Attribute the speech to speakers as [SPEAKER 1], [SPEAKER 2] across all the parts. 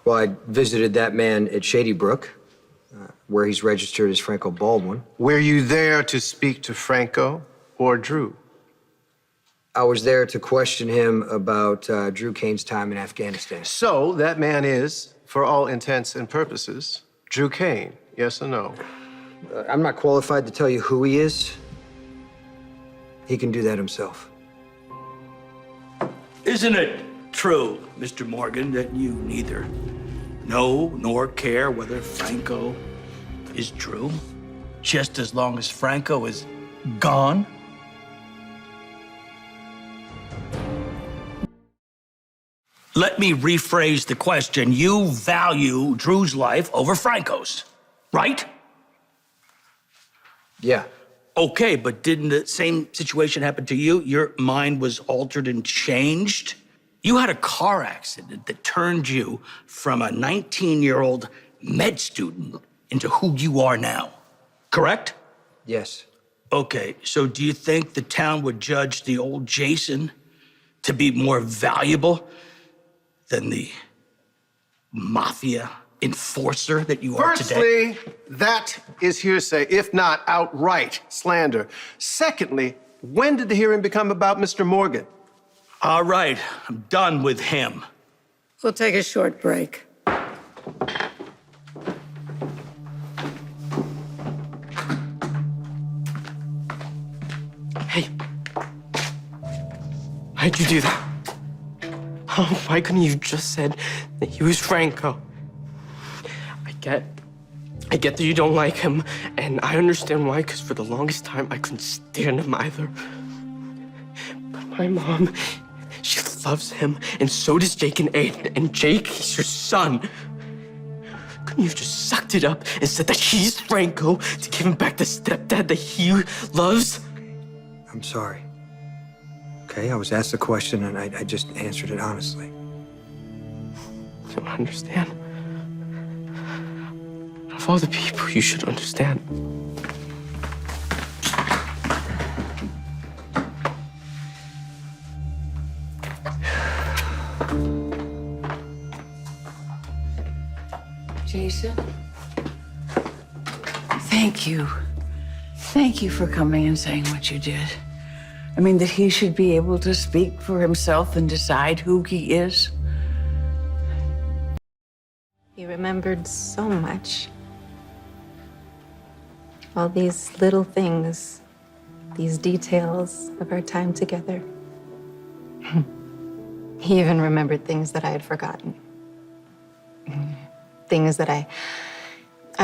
[SPEAKER 1] Well, I visited that man at Shady Brook, where he's registered as Franco Baldwin.
[SPEAKER 2] Were you there to speak to Franco or Drew?
[SPEAKER 1] I was there to question him about Drew Kane's time in Afghanistan.
[SPEAKER 2] So that man is, for all intents and purposes, Drew Kane, yes or no?
[SPEAKER 1] I'm not qualified to tell you who he is. He can do that himself.
[SPEAKER 3] Isn't it true, Mr. Morgan, that you neither know nor care whether Franco is Drew, just as long as Franco is gone? Let me rephrase the question. You value Drew's life over Franco's, right?
[SPEAKER 1] Yeah.
[SPEAKER 3] Okay, but didn't the same situation happen to you? Your mind was altered and changed? You had a car accident that turned you from a 19-year-old med student into who you are now, correct?
[SPEAKER 1] Yes.
[SPEAKER 3] Okay, so do you think the town would judge the old Jason to be more valuable than the mafia enforcer that you are today?
[SPEAKER 2] Firstly, that is hearsay, if not outright slander. Secondly, when did the hearing become about Mr. Morgan?
[SPEAKER 3] All right, I'm done with him.
[SPEAKER 4] We'll take a short break.
[SPEAKER 5] Hey. Why'd you do that? Oh, why couldn't you just said that he was Franco? I get that you don't like him, and I understand why, because for the longest time, I couldn't stand him either. But my mom, she loves him, and so does Jake and Aiden, and Jake, he's your son. Couldn't you have just sucked it up and said that he's Franco to give him back the stepdad that he loves?
[SPEAKER 1] I'm sorry. Okay, I was asked a question, and I just answered it honestly.
[SPEAKER 5] I don't understand. Of all the people, you should understand.
[SPEAKER 4] Jason? Thank you. Thank you for coming and saying what you did. I mean, that he should be able to speak for himself and decide who he is.
[SPEAKER 6] He remembered so much. All these little things, these details of our time together. He even remembered things that I had forgotten. Things that I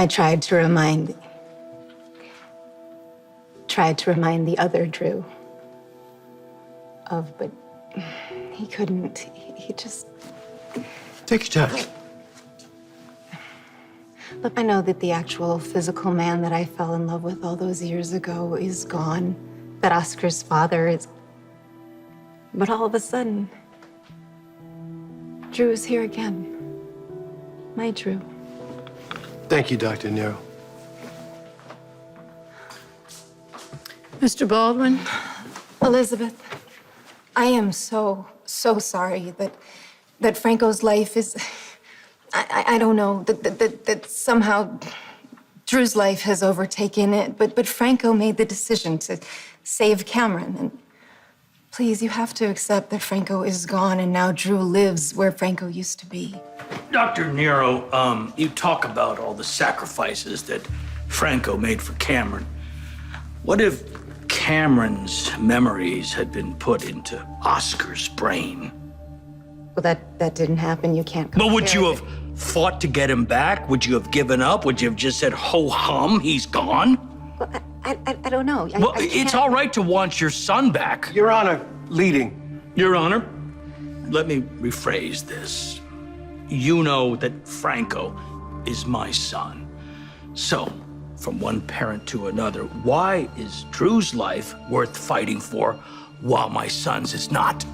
[SPEAKER 6] tried to remind the other Drew of, but he couldn't. He just...
[SPEAKER 2] Take your time.
[SPEAKER 6] Look, I know that the actual physical man that I fell in love with all those years ago is gone, that Oscar's father is... But all of a sudden, Drew is here again. My Drew.
[SPEAKER 2] Thank you, Dr. Nero.
[SPEAKER 4] Mr. Baldwin?
[SPEAKER 6] Elizabeth, I am so sorry that Franco's life is... I don't know, that somehow Drew's life has overtaken it, but Franco made the decision to save Cameron. And please, you have to accept that Franco is gone and now Drew lives where Franco used to be.
[SPEAKER 3] Dr. Nero, you talk about all the sacrifices that Franco made for Cameron. What if Cameron's memories had been put into Oscar's brain?
[SPEAKER 6] Well, that didn't happen. You can't compare.
[SPEAKER 3] But would you have fought to get him back? Would you have given up? Would you have just said, ho-hum, he's gone?
[SPEAKER 6] Well, I don't know.
[SPEAKER 3] Well, it's all right to want your son back.
[SPEAKER 2] Your Honor, leading.
[SPEAKER 3] Your Honor, let me rephrase this. You know that Franco is my son. So, from one parent to another, why is Drew's life worth fighting for while my son's is not?